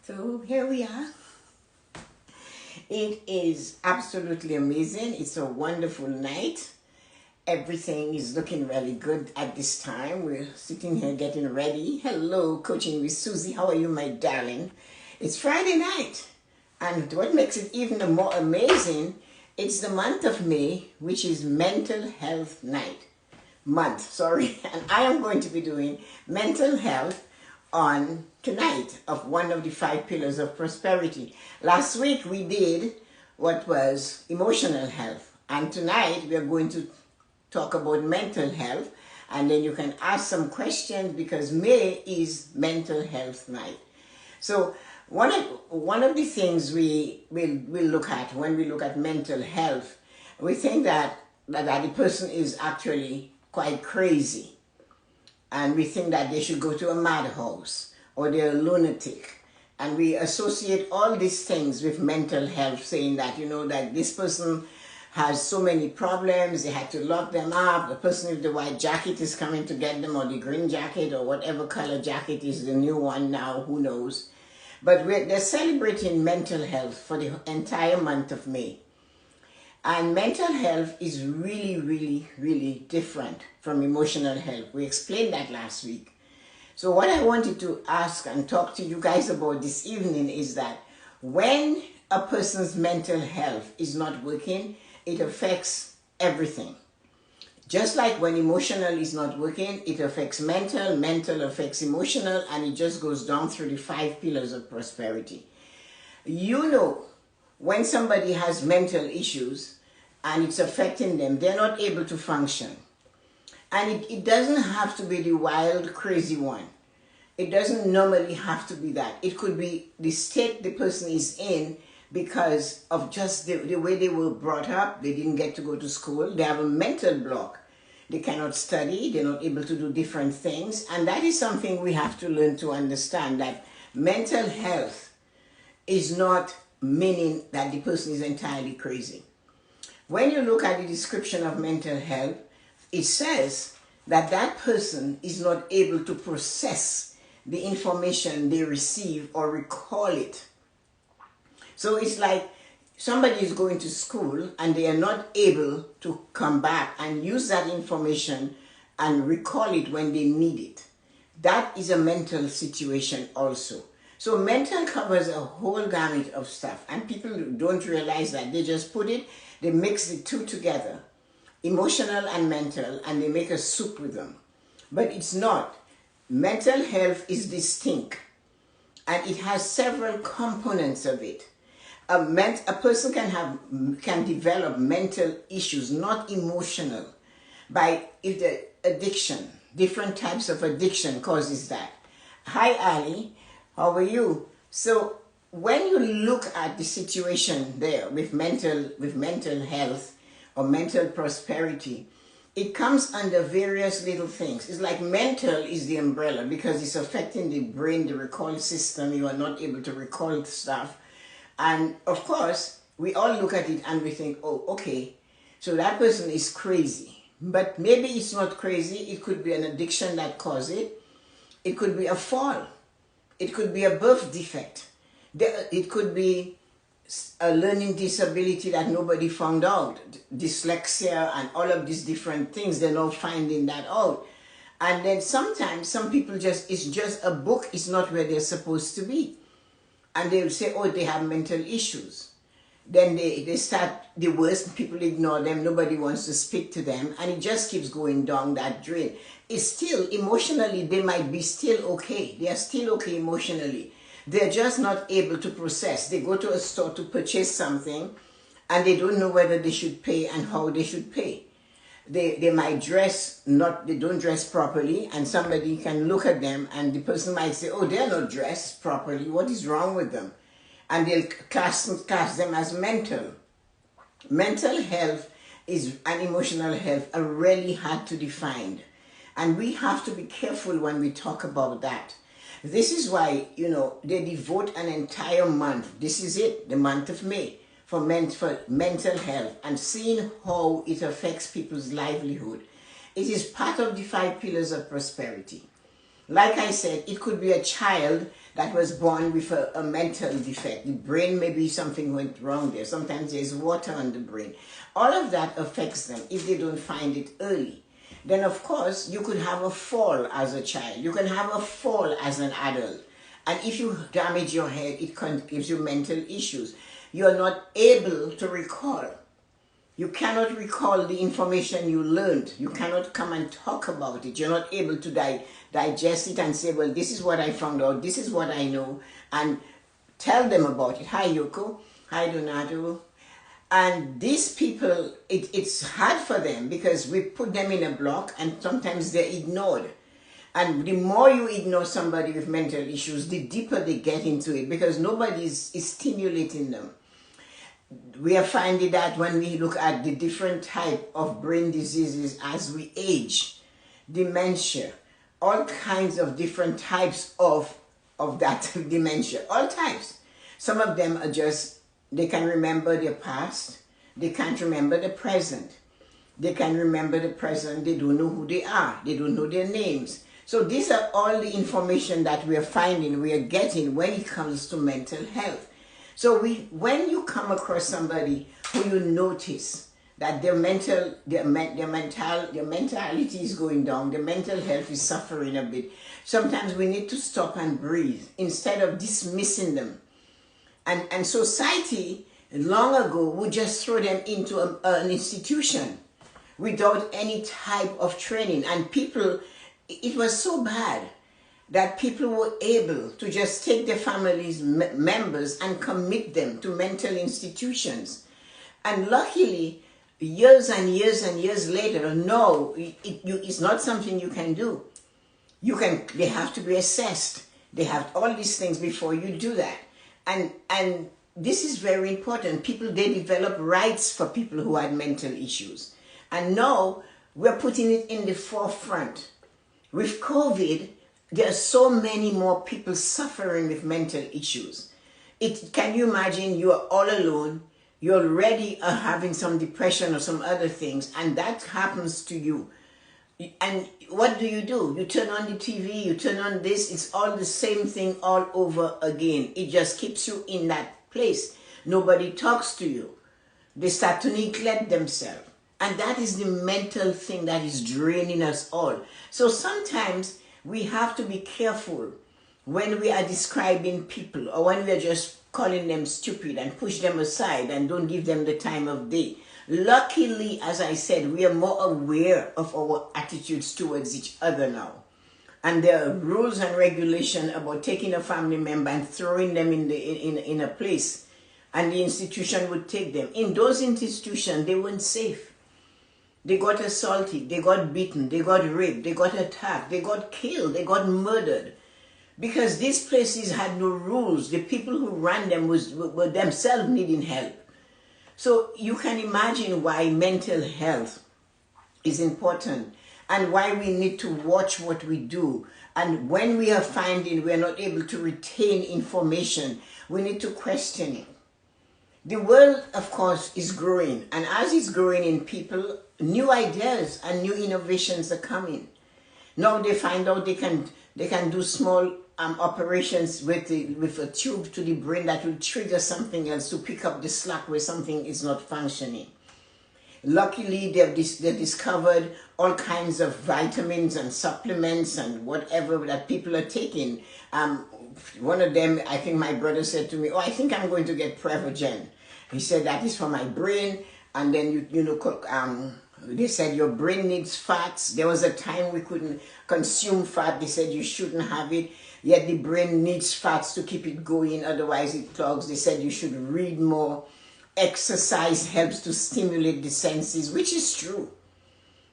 So here we are. It is absolutely amazing. It's a wonderful night. Everything is looking really good at this time. We're sitting here getting ready. Hello, Coaching with Susie. How are you, my darling? It's Friday night. And what makes it even more amazing, it's the month of May, which is Mental Health Month. And I am going to be doing mental health on tonight of one of the 5 pillars of prosperity. Last week we did what was emotional health, and tonight we are going to talk about mental health, and then you can ask some questions because May is Mental Health Night. So one of the things we will look at when we look at mental health, we think that the person is actually quite crazy. And we think that they should go to a madhouse or they're a lunatic. And we associate all these things with mental health, saying that, that this person has so many problems, they had to lock them up. The person with the white jacket is coming to get them, or the green jacket, or whatever color jacket is the new one now, who knows. But they're celebrating mental health for the entire month of May. And mental health is really, really, really different from emotional health. We explained that last week. So what I wanted to ask and talk to you guys about this evening is that when a person's mental health is not working, it affects everything. Just like when emotional is not working, it affects mental affects emotional, and it just goes down through the 5 pillars of prosperity. When somebody has mental issues and it's affecting them, they're not able to function. And it doesn't have to be the wild, crazy one. It doesn't normally have to be that. It could be the state the person is in because of just the way they were brought up. They didn't get to go to school. They have a mental block. They cannot study. They're not able to do different things. And that is something we have to learn to understand, that mental health is not meaning that the person is entirely crazy. When you look at the description of mental health, it says that that person is not able to process the information they receive or recall it. So it's like somebody is going to school and they are not able to come back and use that information and recall it when they need it. That is a mental situation also. So mental covers a whole gamut of stuff, and people don't realize that. They mix the two together, emotional and mental, and they make a soup with them. But it's not. Mental health is distinct, and it has several components of it. A person can develop mental issues, not emotional, if the addiction, different types of addiction causes that. Hi, Ali. How are you? So when you look at the situation there with mental health or mental prosperity, it comes under various little things. It's like mental is the umbrella because it's affecting the brain, the recall system. You are not able to recall stuff. And of course, we all look at it and we think, oh, okay, so that person is crazy. But maybe it's not crazy. It could be an addiction that caused it. It could be a fall. It could be a birth defect. It could be a learning disability that nobody found out. Dyslexia and all of these different things, they're not finding that out. And then sometimes some people it's just a book is not where they're supposed to be. And they'll say, oh, they have mental issues. Then they start the worst, people ignore them, nobody wants to speak to them, and it just keeps going down that drain. It's still, emotionally, they might be still okay. They are still okay emotionally. They're just not able to process. They go to a store to purchase something, and they don't know whether they should pay and how they should pay. They might they don't dress properly, and somebody can look at them, and the person might say, oh, they're not dressed properly, what is wrong with them? And they'll class them as mental. Mental health and emotional health are really hard to define. And we have to be careful when we talk about that. This is why, they devote an entire month. This is it, the month of May, for mental health and seeing how it affects people's livelihood. It is part of the 5 pillars of prosperity. Like I said, it could be a child that was born with a mental defect. The brain, maybe something went wrong there. Sometimes there's water on the brain. All of that affects them if they don't find it early. Then, of course, you could have a fall as a child. You can have a fall as an adult. And if you damage your head, it gives you mental issues. You're not able to recall. You cannot recall the information you learned. You cannot come and talk about it. You're not able to digest it and say, well, this is what I found out. This is what I know. And tell them about it. Hi, Yoko. Hi, Donato. And these people, it's hard for them because we put them in a block and sometimes they're ignored. And the more you ignore somebody with mental issues, the deeper they get into it because nobody is stimulating them. We are finding that when we look at the different type of brain diseases as we age, dementia, all kinds of different types of that dementia, all types. Some of them are just, they can remember their past, they can't remember the present. They can remember the present, they don't know who they are, they don't know their names. So these are all the information that we are finding, we are getting when it comes to mental health. So when you come across somebody who you notice that their mentality is going down, their mental health is suffering a bit, sometimes we need to stop and breathe instead of dismissing them. And society, long ago, would just throw them into an institution without any type of training. And people, it was so bad that people were able to just take their families' members and commit them to mental institutions. And luckily, years and years and years later, no, it's not something you can do. They have to be assessed. They have all these things before you do that. And this is very important. They develop rights for people who had mental issues. And now we're putting it in the forefront. With COVID, there are so many more people suffering with mental issues. Can you imagine you are all alone, you already are having some depression or some other things, and that happens to you. And what do? You turn on the TV, you turn on this, it's all the same thing all over again. It just keeps you in that place. Nobody talks to you. They start to neglect themselves. And that is the mental thing that is draining us all. So sometimes we have to be careful when we are describing people or when we are just calling them stupid and push them aside and don't give them the time of day. Luckily, as I said, we are more aware of our attitudes towards each other now. And there are rules and regulations about taking a family member and throwing them in a place, and the institution would take them. In those institutions, they weren't safe. They got assaulted, they got beaten, they got raped, they got attacked, they got killed, they got murdered. Because these places had no rules. The people who ran them were themselves needing help. So you can imagine why mental health is important and why we need to watch what we do. And when we are finding we are not able to retain information, we need to question it. The world, of course, is growing. And as it's growing in people, new ideas and new innovations are coming. Now they find out they can do small operations with a tube to the brain that will trigger something else to pick up the slack where something is not functioning. Luckily, they've discovered all kinds of vitamins and supplements and whatever that people are taking. One of them, I think my brother said to me, I think I'm going to get Prevagen. He said that is for my brain. And then, they said your brain needs fats. There was a time we couldn't consume fat. They said you shouldn't have it. Yet the brain needs fats to keep it going. Otherwise it clogs. They said you should read more. Exercise helps to stimulate the senses, which is true.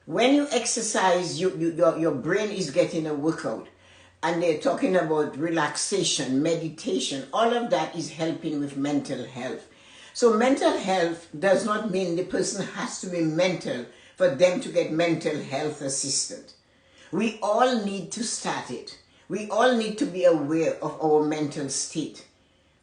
When you exercise, your brain is getting a workout. And they're talking about relaxation, meditation. All of that is helping with mental health. So mental health does not mean the person has to be mental for them to get mental health assistance. We all need to start it. We all need to be aware of our mental state.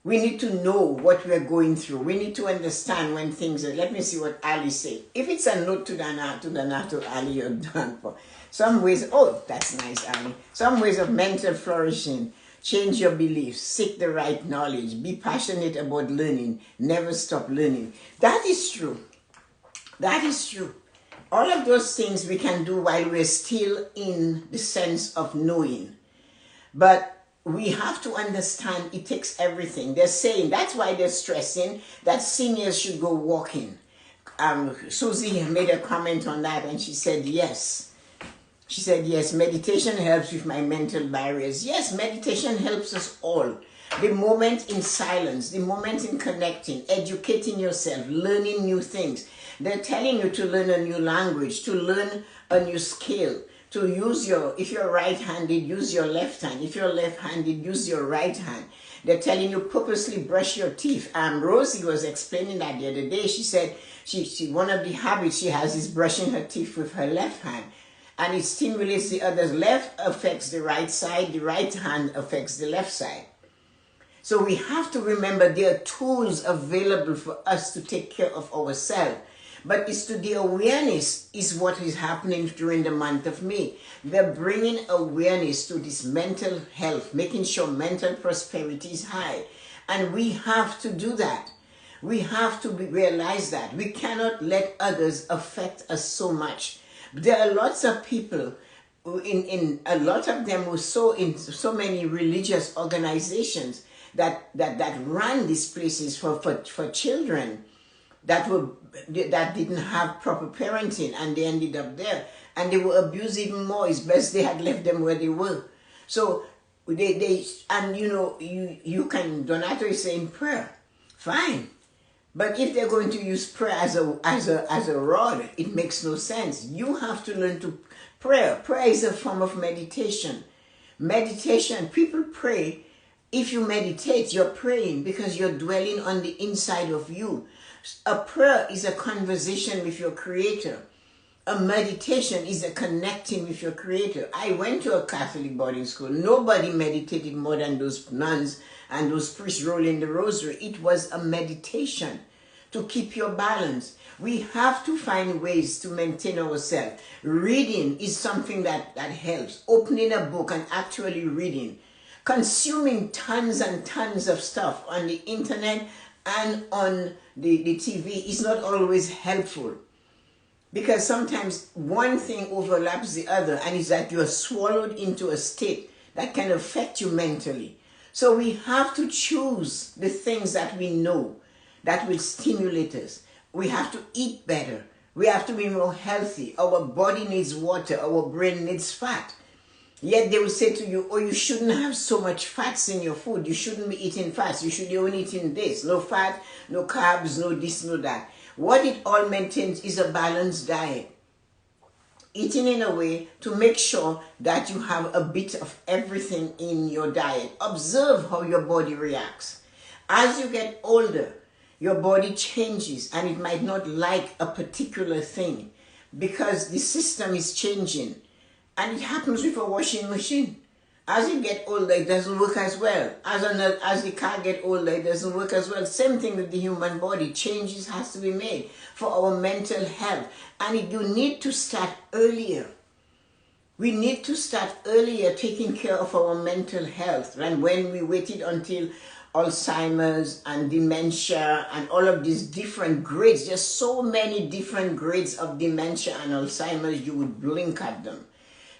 We need to know what we're going through. We need to understand when things are. Let me see what Ali said. If it's a note to Ali, you're done for. Some ways, oh, that's nice, Ali. Some ways of mental flourishing. Change your beliefs. Seek the right knowledge. Be passionate about learning. Never stop learning. That is true. That is true. All of those things we can do while we're still in the sense of knowing. But we have to understand it takes everything. They're saying, that's why they're stressing that seniors should go walking. Susie made a comment on that and she said, yes. She said, yes, meditation helps with my mental barriers. Yes, meditation helps us all. The moment in silence, the moment in connecting, educating yourself, learning new things. They're telling you to learn a new language, to learn a new skill, to use if you're right-handed, use your left hand. If you're left-handed, use your right hand. They're telling you purposely brush your teeth. Rosie was explaining that the other day. She said one of the habits she has is brushing her teeth with her left hand. And it stimulates the others. Left affects the right side. The right hand affects the left side. So we have to remember there are tools available for us to take care of ourselves. But it's to the awareness is what is happening during the month of May. They're bringing awareness to this mental health, making sure mental prosperity is high. And we have to do that. We have to realize that. We cannot let others affect us so much. There are lots of people, in a lot of them who so in so many religious organizations that run these places for children that didn't have proper parenting, and they ended up there, and they were abused even more. It's best they had left them where they were. So they and you can, Donato is saying prayer, fine, but if they're going to use prayer as a rod, it makes no sense. You have to learn to prayer. Prayer is a form of meditation. Meditation, people pray. If you meditate, you're praying because you're dwelling on the inside of you. A prayer is a conversation with your Creator. A meditation is a connecting with your Creator. I went to a Catholic boarding school. Nobody meditated more than those nuns and those priests rolling the rosary. It was a meditation to keep your balance. We have to find ways to maintain ourselves. Reading is something that helps. Opening a book and actually reading. Consuming tons and tons of stuff on the internet and on the TV is not always helpful, because sometimes one thing overlaps the other, and it's that you're swallowed into a state that can affect you mentally. So we have to choose the things that we know that will stimulate us. We have to eat better. We have to be more healthy. Our body needs water. Our brain needs fat. Yet they will say to you, oh, you shouldn't have so much fats in your food. You shouldn't be eating fats. You should be only eating this. No fat, no carbs, no this, no that. What it all maintains is a balanced diet. Eating in a way to make sure that you have a bit of everything in your diet. Observe how your body reacts. As you get older, your body changes and it might not like a particular thing because the system is changing. And it happens with a washing machine. As you get older, it doesn't work as well. As the car gets older, it doesn't work as well. Same thing with the human body. Changes has to be made for our mental health. And you need to start earlier. We need to start earlier taking care of our mental health. And when we waited until Alzheimer's and dementia and all of these different grades, there's so many different grades of dementia and Alzheimer's, you would blink at them.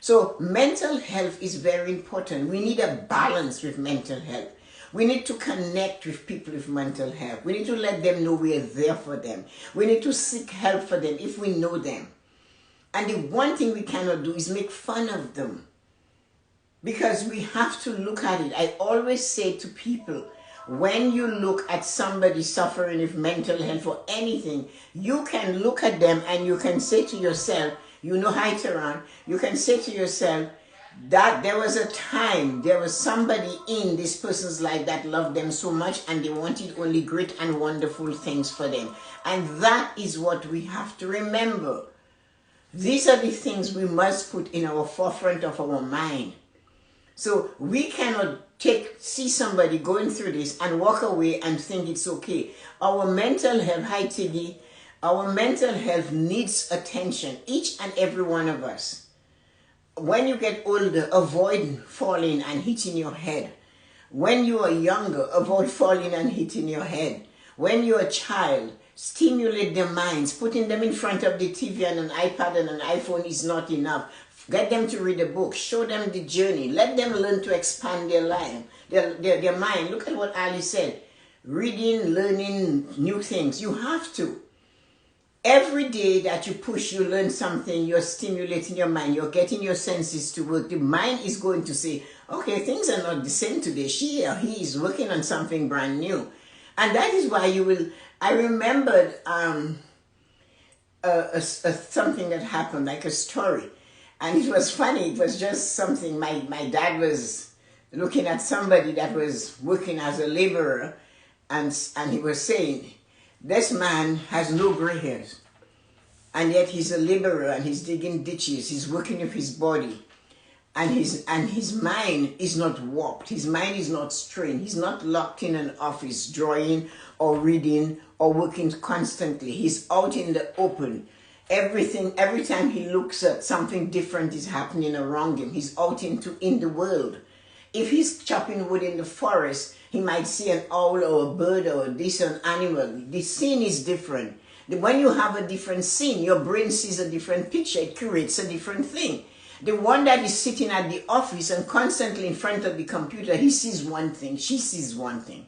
So mental health is very important. We need a balance with mental health. We need to connect with people with mental health. We need to let them know we are there for them. We need to seek help for them if we know them. And the one thing we cannot do is make fun of them, because we have to look at it. I always say to people, when you look at somebody suffering with mental health or anything, you can look at them and you can say to yourself, hi Tehran, you can say to yourself that there was a time, there was somebody in this person's life that loved them so much and they wanted only great and wonderful things for them. And that is what we have to remember. These are the things we must put in our forefront of our mind. So we cannot see somebody going through this and walk away and think it's okay. Our mental health, hi Tiggy, our mental health needs attention, each and every one of us. When you get older, avoid falling and hitting your head. When you are younger, avoid falling and hitting your head. When you're a child, stimulate their minds. Putting them in front of the TV and an iPad and an iPhone is not enough. Get them to read a book. Show them the journey. Let them learn to expand their life, their mind. Look at what Ali said. Reading, learning new things. You have to. Every day that you push, you learn something, you're stimulating your mind, you're getting your senses to work. The mind is going to say, okay, things are not the same today. She or he is working on something brand new. And that is why you will, I remembered something that happened, like a story. And it was funny, it was just something, my dad was looking at somebody that was working as a laborer, and he was saying, this man has no gray hairs, and yet he's a laborer and he's digging ditches, he's working with his body, and his mind is not warped, his mind is not strained, he's not locked in an office drawing or reading or working constantly. He's out in the open. Every time he looks at something different is happening around him. He's out in the world. If he's chopping wood in the forest, he might see an owl or a bird or this an animal. The scene is different. When you have a different scene, your brain sees a different picture. It creates a different thing. The one that is sitting at the office and constantly in front of the computer, he sees one thing, she sees one thing.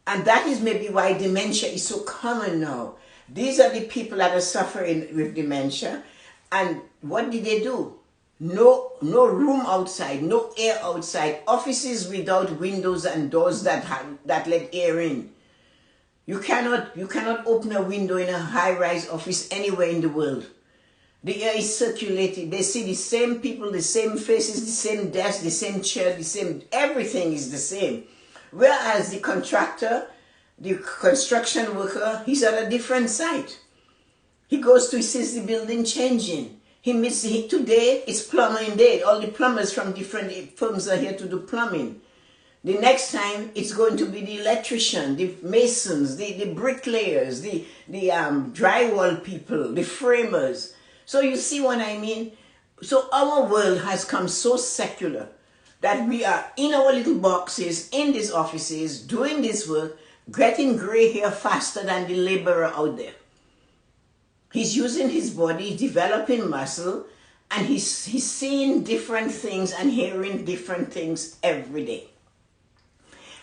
And that is maybe why dementia is so common now. These are the people that are suffering with dementia. And what did they do? No room outside, no air outside, offices without windows and doors that let air in. You cannot open a window in a high-rise office anywhere in the world. The air is circulated. They see the same people, the same faces, the same desk, the same chair, everything is the same. Whereas the contractor, the construction worker, he's at a different site. He sees the building changing. Today it's plumbing day. All the plumbers from different firms are here to do plumbing. The next time it's going to be the electrician, the masons, the bricklayers, the drywall people, the framers. So you see what I mean? So our world has come so secular that we are in our little boxes, in these offices, doing this work, getting gray hair faster than the laborer out there. He's using his body, developing muscle, and he's seeing different things and hearing different things every day.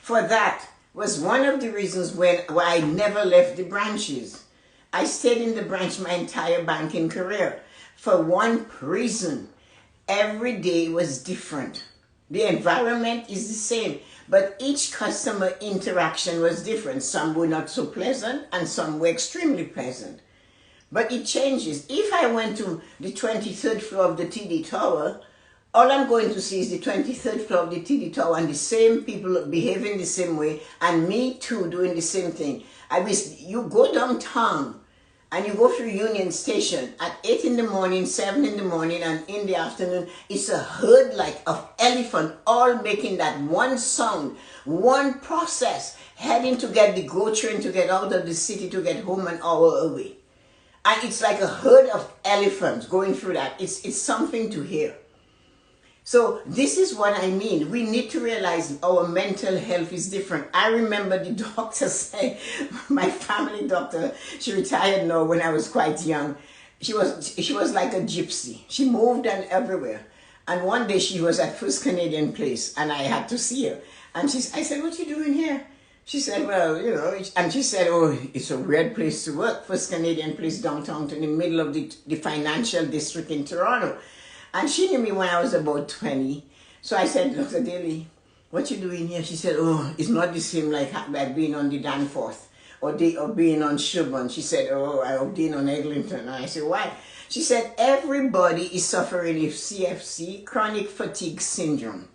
For that was one of the reasons why I never left the branches. I stayed in the branch my entire banking career. For one reason, every day was different. The environment is the same, but each customer interaction was different. Some were not so pleasant and some were extremely pleasant. But it changes. If I went to the 23rd floor of the TD Tower, all I'm going to see is the 23rd floor of the TD Tower and the same people behaving the same way and me too doing the same thing. You go downtown and you go through Union Station at 8 in the morning, 7 in the morning, and in the afternoon, it's a herd like of elephant all making that one sound, one process, heading to get the GO train to get out of the city to get home an hour away. And it's like a herd of elephants going through that. It's something to hear. So this is what I mean. We need to realize our mental health is different. I remember the doctor saying, my family doctor, she retired now when I was quite young. She was like a gypsy. She moved and everywhere. And one day she was at First Canadian Place and I had to see her. And I said, what are you doing here? She said, well, and she said, oh, it's a weird place to work. First Canadian Place downtown in the middle of the financial district in Toronto. And she knew me when I was about 20. So I said, Dr. Daly, what you doing here? She said, oh, it's not the same like being on the Danforth or being on Sherburne. She said, oh, I've been on Eglinton. And I said, why? She said, everybody is suffering with CFC, chronic fatigue syndrome.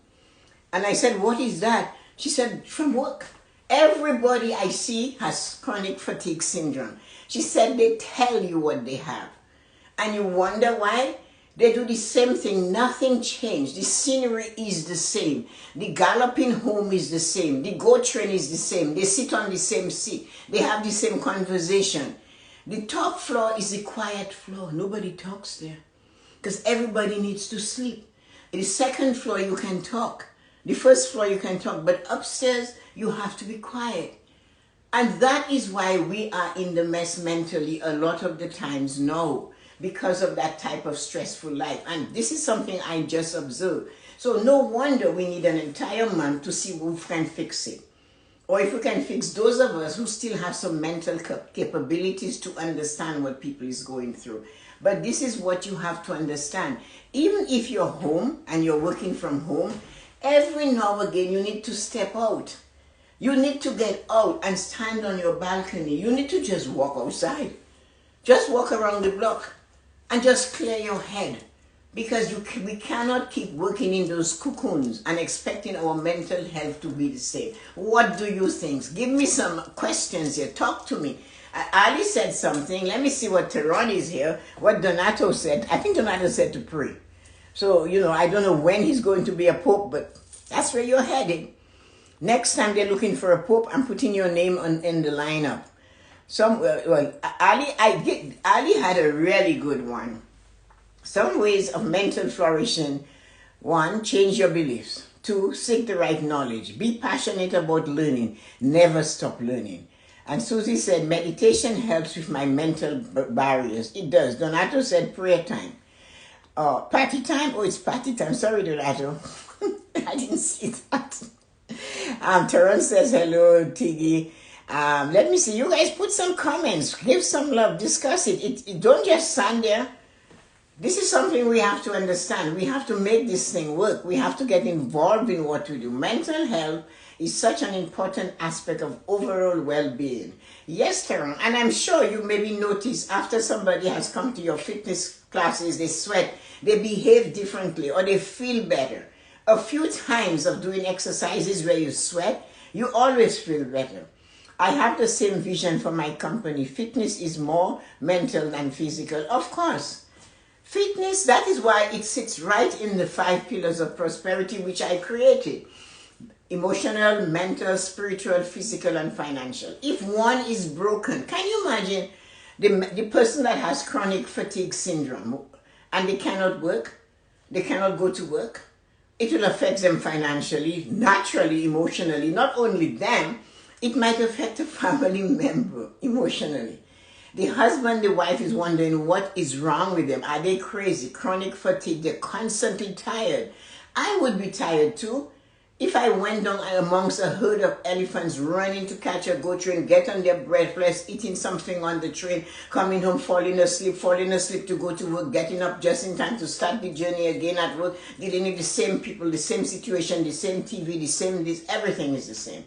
And I said, what is that? She said, from work. Everybody I see has chronic fatigue syndrome. She said they tell you what they have. And you wonder why? They do the same thing. Nothing changed. The scenery is the same. The galloping home is the same. The goat train is the same. They sit on the same seat. They have the same conversation. The top floor is the quiet floor. Nobody talks there because everybody needs to sleep. The second floor you can talk. The first floor you can talk. But upstairs you have to be quiet. And that is why we are in the mess mentally a lot of the times now, because of that type of stressful life. And this is something I just observed. So no wonder we need an entire month to see if we can fix it. Or if we can fix those of us who still have some mental capabilities to understand what people is going through. But this is what you have to understand. Even if you're home and you're working from home, every now and again you need to step out. You need to get out and stand on your balcony. You need to just walk outside. Just walk around the block and just clear your head. Because we cannot keep working in those cocoons and expecting our mental health to be the same. What do you think? Give me some questions here. Talk to me. Ali said something. Let me see what Tehran is here. What Donato said. I think Donato said to pray. So, I don't know when he's going to be a pope, but that's where you're headed. Next time they're looking for a pope, I'm putting your name in the lineup. Ali had a really good one. Some ways of mental flourishing. 1, change your beliefs. 2, seek the right knowledge. Be passionate about learning. Never stop learning. And Susie said, meditation helps with my mental barriers. It does. Donato said, prayer time. Party time? Oh, it's party time. Sorry, Donato. I didn't see that. Terrence says, hello, Tiggy. Let me see. You guys put some comments. Give some love. Discuss it. Don't just stand there. This is something we have to understand. We have to make this thing work. We have to get involved in what we do. Mental health is such an important aspect of overall well-being. Yes, Karen, and I'm sure you maybe notice after somebody has come to your fitness classes, they sweat, they behave differently, or they feel better. A few times of doing exercises where you sweat, you always feel better. I have the same vision for my company. Fitness is more mental than physical. Of course. Fitness, that is why it sits right in the 5 pillars of prosperity which I created. Emotional, mental, spiritual, physical, and financial. If one is broken, can you imagine the person that has chronic fatigue syndrome and they cannot work, they cannot go to work? It will affect them financially, naturally, emotionally. Not only them, it might affect a family member emotionally. The husband, the wife is wondering what is wrong with them. Are they crazy? Chronic fatigue, they're constantly tired. I would be tired too. If I went down amongst a herd of elephants running to catch a goat train, get on their breathless, eating something on the train, coming home, falling asleep to go to work, getting up just in time to start the journey again at work, dealing with the same people, the same situation, the same TV, the same this, everything is the same.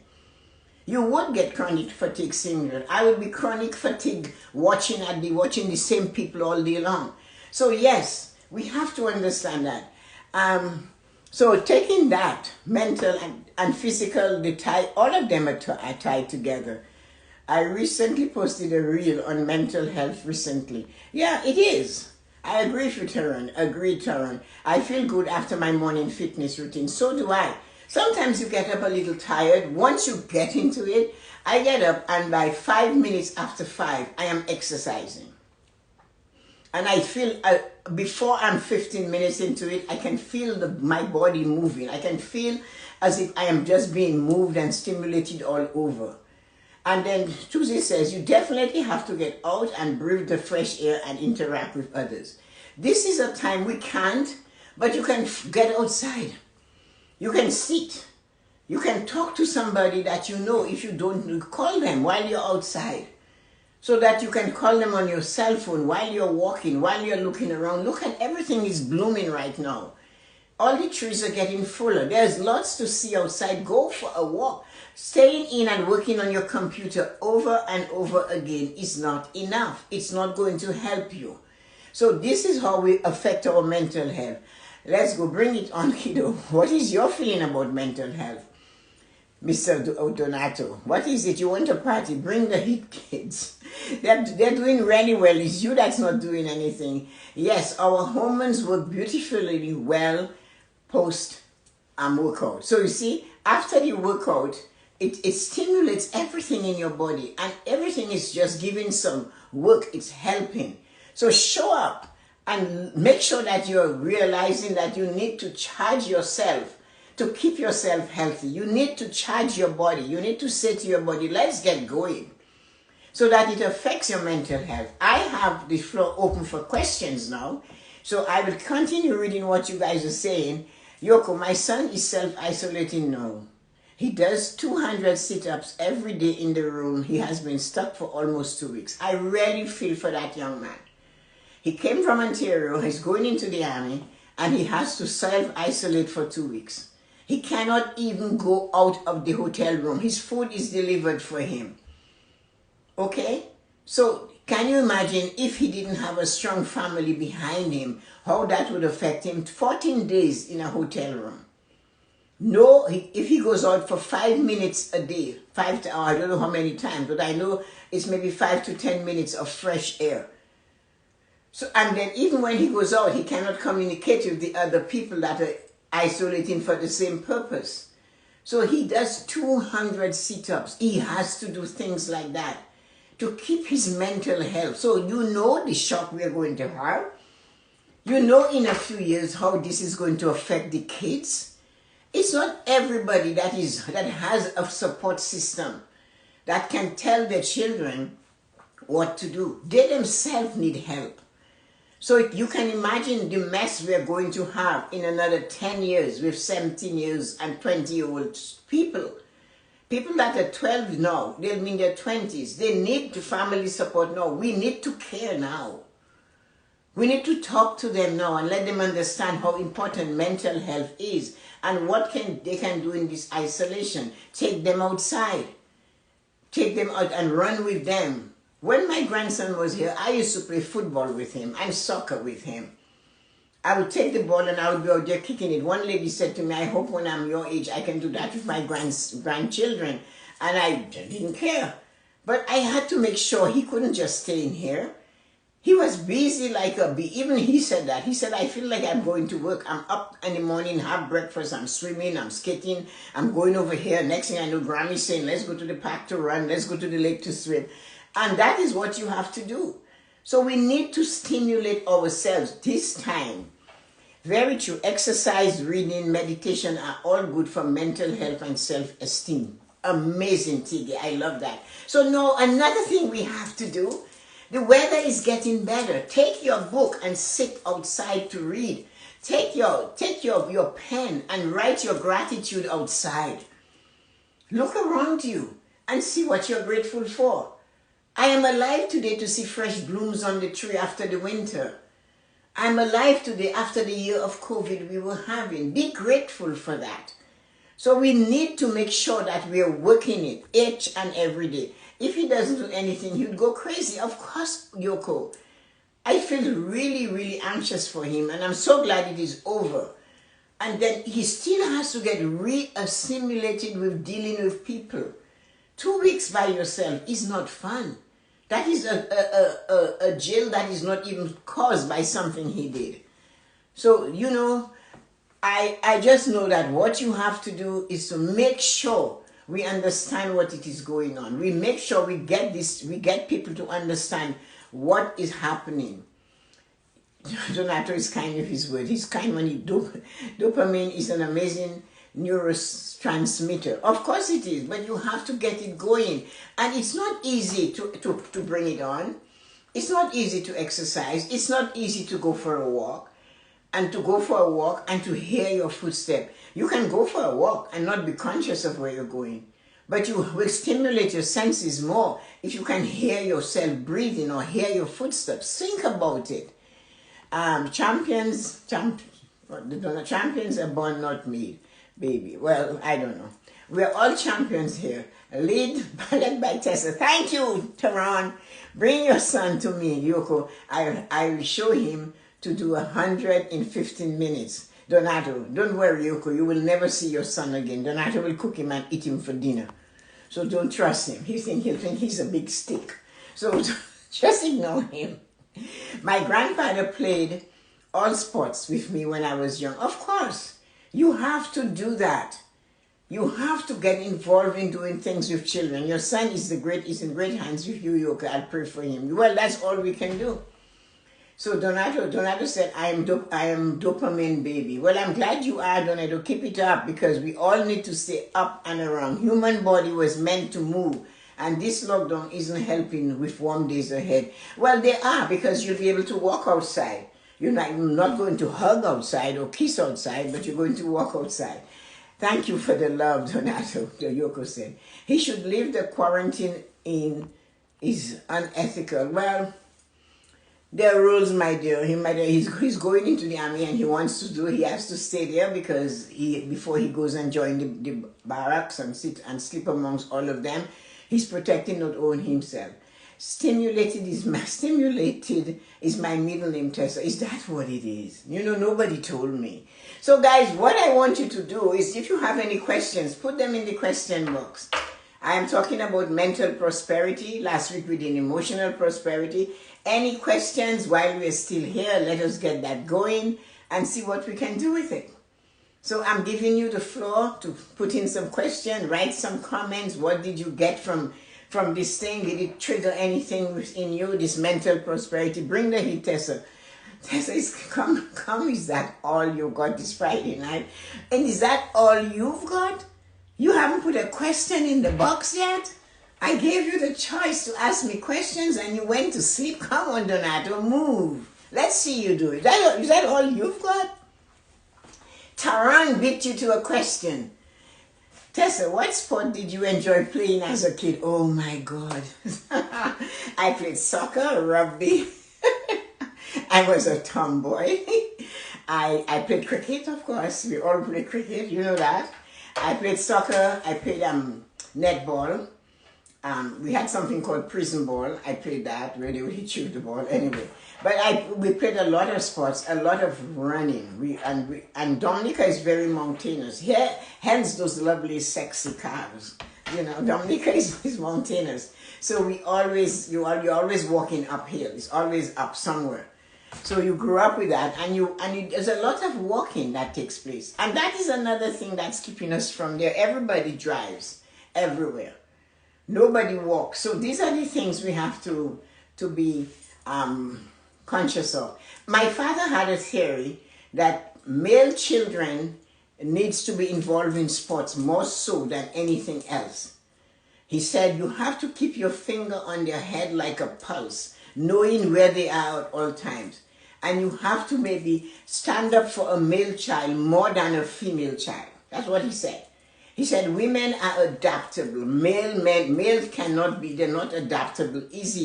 You would get chronic fatigue syndrome. I would be chronic fatigue watching the same people all day long. So yes, we have to understand that. So taking that, mental and physical, all of them are tied together. I recently posted a reel on mental health recently. Yeah, it is. I agree with Taryn. Agreed, Taryn. I feel good after my morning fitness routine. So do I. Sometimes you get up a little tired. Once you get into it, I get up and by 5 minutes after 5, I am exercising. And I feel, before I'm 15 minutes into it, I can feel my body moving. I can feel as if I am just being moved and stimulated all over. And then Tuesday says, you definitely have to get out and breathe the fresh air and interact with others. This is a time we can't, but you can get outside. You can sit. You can talk to somebody that you know. If you don't, call them while you're outside. So that you can call them on your cell phone while you're walking, while you're looking around. Look at everything is blooming right now. All the trees are getting fuller. There's lots to see outside. Go for a walk. Staying in and working on your computer over and over again is not enough. It's not going to help you. So this is how we affect our mental health. Let's go. Bring it on, kiddo. What is your feeling about mental health? Mr. Donato. What is it? You want a party? Bring the hit kids. They're doing really well. It's you that's not doing anything. Yes, our hormones work beautifully well post workout. So you see, after the workout, it stimulates everything in your body, and everything is just giving some work. It's helping. So show up and make sure that you're realizing that you need to charge yourself to keep yourself healthy. You need to charge your body. You need to say to your body, let's get going, so that it affects your mental health. I have the floor open for questions now, so I will continue reading what you guys are saying. Yoko, my son is self-isolating now. He does 200 sit-ups every day in the room. He has been stuck for almost 2 weeks. I really feel for that young man. He came from Ontario, he's going into the army, and he has to self-isolate for 2 weeks. He cannot even go out of the hotel room. His food is delivered for him. Okay? So can you imagine if he didn't have a strong family behind him, how that would affect him? 14 days in a hotel room. No, if he goes out for 5 minutes a day, I don't know how many times, but I know it's maybe 5 to 10 minutes of fresh air. So, and then even when he goes out, he cannot communicate with the other people that are isolating for the same purpose. So he does 200 sit-ups. He has to do things like that to keep his mental health. So you know the shock we are going to have. You know in a few years how this is going to affect the kids. It's not everybody that has a support system that can tell their children what to do. They themselves need help. So you can imagine the mess we're going to have in another 10 years with 17 years and 20-year-old people. People that are 12 now, they'll be in their 20s. They need family support now. We need to care now. We need to talk to them now and let them understand how important mental health is and what they can do in this isolation. Take them outside. Take them out and run with them. When my grandson was here, I used to play football with him and soccer with him. I would take the ball and I would be out there kicking it. One lady said to me, I hope when I'm your age, I can do that with my grandchildren. And I didn't care. But I had to make sure he couldn't just stay in here. He was busy like a bee. Even he said that. He said, I feel like I'm going to work. I'm up in the morning, have breakfast, I'm swimming, I'm skating, I'm going over here. Next thing I know, Grammy's saying, let's go to the park to run, let's go to the lake to swim. And that is what you have to do. So we need to stimulate ourselves this time. Very true. Exercise, reading, meditation are all good for mental health and self-esteem. Amazing, Tiggy. I love that. So now, another thing we have to do, the weather is getting better. Take your book and sit outside to read. Take your pen and write your gratitude outside. Look around you and see what you're grateful for. I am alive today to see fresh blooms on the tree after the winter. I'm alive today after the year of COVID we were having. Be grateful for that. So we need to make sure that we are working it each and every day. If he doesn't do anything, he'd go crazy. Of course, Yoko. I feel really, really anxious for him, and I'm so glad it is over. And then he still has to get re-assimilated with dealing with people. 2 weeks by yourself is not fun. That is a jail that is not even caused by something he did. So, you know, I just know that what you have to do is to make sure we understand what it is going on. We make sure we get people to understand what is happening. Donato is kind of his word. He's kind when dopamine is an amazing neurotransmitter. Of course it is, but you have to get it going. And it's not easy to bring it on. It's not easy to exercise. It's not easy to go for a walk. And to hear your footstep. You can go for a walk and not be conscious of where you're going. But you will stimulate your senses more if you can hear yourself breathing or hear your footsteps. Think about it. Champions are born, not made, baby. Well, I don't know. We're all champions here. Led by Tessa. Thank you, Taran. Bring your son to me, Yoko. I will show him to do 100 in 15 minutes. Donato, don't worry, Yoko, you will never see your son again. Donato will cook him and eat him for dinner. So don't trust him. He'll think he's a big stick. So just ignore him. My grandfather played all sports with me when I was young. Of course, you have to do that. You have to get involved in doing things with children. Your son is in great hands with you, Yoko. I'll pray for him. Well, that's all we can do. So Donato said, I am dopamine baby. Well, I'm glad you are, Donato. Keep it up, because we all need to stay up and around. Human body was meant to move, and this lockdown isn't helping with warm days ahead. Well, they are, because you'll be able to walk outside. You're not going to hug outside or kiss outside, but you're going to walk outside. Thank you for the love, Donato, Yoko said. He should leave the quarantine in is unethical. Well, there are rules, my dear. He's going into the army and he has to stay there because before he goes and join the barracks and sleep amongst all of them, he's protecting not only himself. Stimulated is my middle name, Tessa. Is that what it is? Nobody told me. So guys, what I want you to do is, if you have any questions, put them in the question box. I am talking about mental prosperity. Last week we did emotional prosperity. Any questions while we're still here? Let us get that going and see what we can do with it. So I'm giving you the floor to put in some questions, write some comments. What did you get from this thing? Did it trigger anything within you, this mental prosperity? Bring the heat, Tessa. Tessa is come. Is that all you got this Friday night? And is that all you've got? You haven't put a question in the box yet? I gave you the choice to ask me questions and you went to sleep. Come on, Donato, move. Let's see you do it. Is that all you've got? Taran beat you to a question. Tessa, what sport did you enjoy playing as a kid? Oh my God. I played soccer, rugby. I was a tomboy. I played cricket, of course. We all play cricket, you know that. I played soccer. I played netball. We had something called prison ball. I played that, where they would hit you with the ball. Anyway, but we played a lot of sports, a lot of running. And Dominica is very mountainous. Here, hence those lovely, sexy calves. Dominica is mountainous. So you're always walking uphill. It's always up somewhere. So you grew up with that, and there's a lot of walking that takes place. And that is another thing that's keeping us from there. Everybody drives everywhere. Nobody walks. So these are the things we have to be conscious of. My father had a theory that male children needs to be involved in sports more so than anything else. He said you have to keep your finger on their head like a pulse, knowing where they are at all times. And you have to maybe stand up for a male child more than a female child. That's what he said. He said women are adaptable. Males cannot be, they're not adaptable as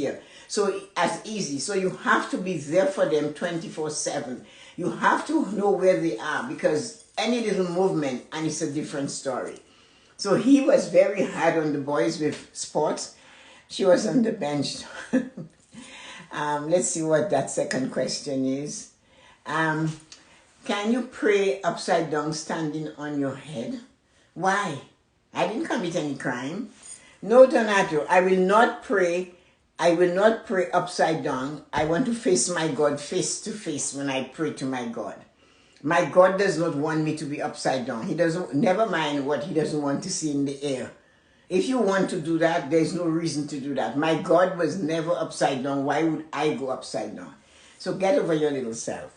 easy. So you have to be there for them 24/7. You have to know where they are, because any little movement and it's a different story. So he was very hard on the boys with sports. She was on the bench. Let's see what that second question is. Can you pray upside down standing on your head? Why? I didn't commit any crime. No, Donato, I will not pray. I will not pray upside down. I want to face my God face to face when I pray to my God. My God does not want me to be upside down. He doesn't, never mind what he doesn't want to see in the air. If you want to do that, there's no reason to do that. My God was never upside down. Why would I go upside down? So get over your little self.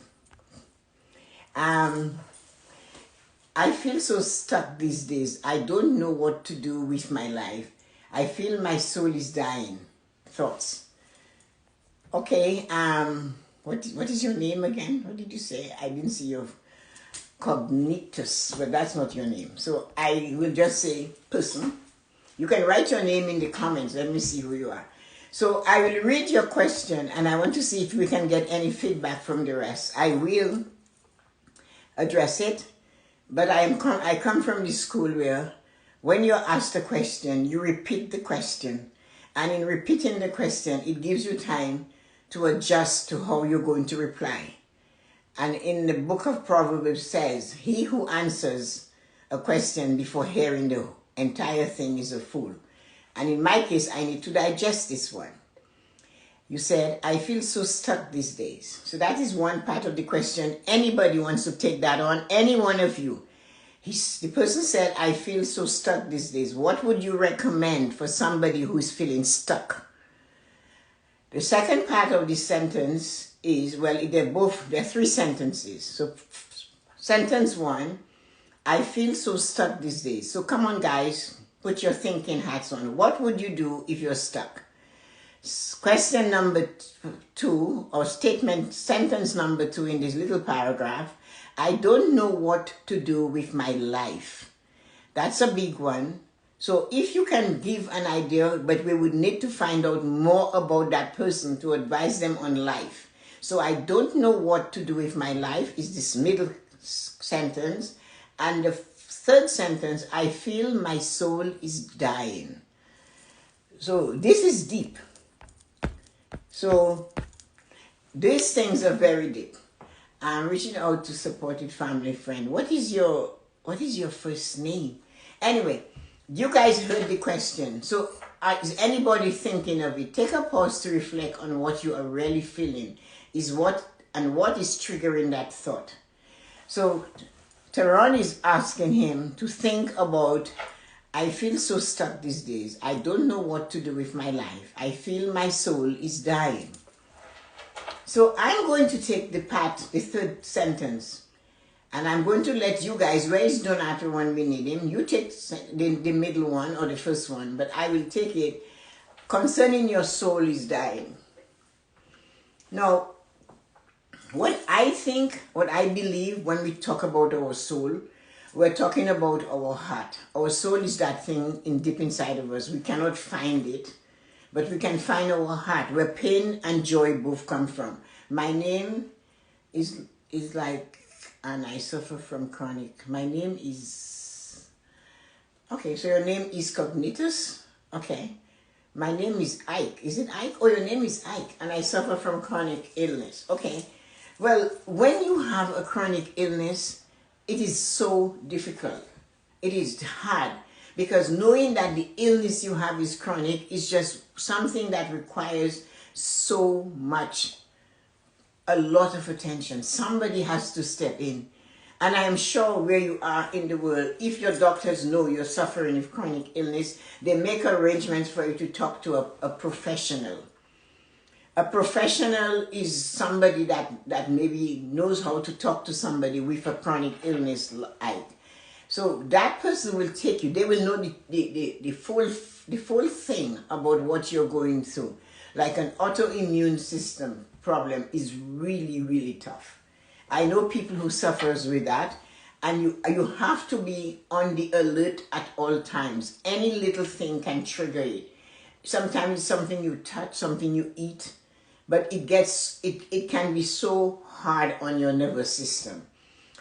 I feel so stuck these days. I don't know what to do with my life. I feel my soul is dying. Thoughts. Okay, what is your name again? What did you say? I didn't see your cognitus, but that's not your name. So I will just say person. You can write your name in the comments. Let me see who you are. So I will read your question and I want to see if we can get any feedback from the rest. I will address it, but I come from the school where when you're asked a question, you repeat the question. And in repeating the question, it gives you time to adjust to how you're going to reply. And in the book of Proverbs says, he who answers a question before hearing the entire thing is a fool. And in my case, I need to digest this one. You said, I feel so stuck these days. So that is one part of the question. Anybody wants to take that on, any one of you. The person said, I feel so stuck these days. What would you recommend for somebody who is feeling stuck? The second part of the sentence is, well, they're three sentences. So sentence one, I feel so stuck these days. So come on, guys, put your thinking hats on. What would you do if you're stuck? Question number two, or sentence number two in this little paragraph, I don't know what to do with my life. That's a big one. So if you can give an idea, but we would need to find out more about that person to advise them on life. So I don't know what to do with my life is this middle sentence. And the third sentence, I feel my soul is dying. So this is deep. So these things are very deep. I'm reaching out to supported family friend. What is your first name? Anyway, you guys heard the question. So is anybody thinking of it? Take a pause to reflect on what you are really feeling. What is triggering that thought. So Teron is asking him to think about, I feel so stuck these days. I don't know what to do with my life. I feel my soul is dying. So I'm going to take the third sentence, and I'm going to let you guys, where is Donato when we need him? You take the middle one or the first one, but I will take it concerning your soul is dying. Now, what I believe when we talk about our soul, we're talking about our heart. Our soul is that thing deep inside of us. We cannot find it, but we can find our heart, where pain and joy both come from. My name is like, and I suffer from chronic. My name is, okay, so your name is Cognitus? Okay. My name is Ike. Is it Ike? Oh, your name is Ike, and I suffer from chronic illness. Okay. Well, when you have a chronic illness, it is so difficult. It is hard, because knowing that the illness you have is chronic is just something that requires so much, a lot of attention. Somebody has to step in. And I am sure where you are in the world, if your doctors know you're suffering with chronic illness, they make arrangements for you to talk to a professional. A professional is somebody that maybe knows how to talk to somebody with a chronic illness like. So that person will take you. They will know the full thing about what you're going through. Like an autoimmune system problem is really, really tough. I know people who suffers with that, and you have to be on the alert at all times. Any little thing can trigger it. Sometimes it's something you touch, something you eat, but it can be so hard on your nervous system.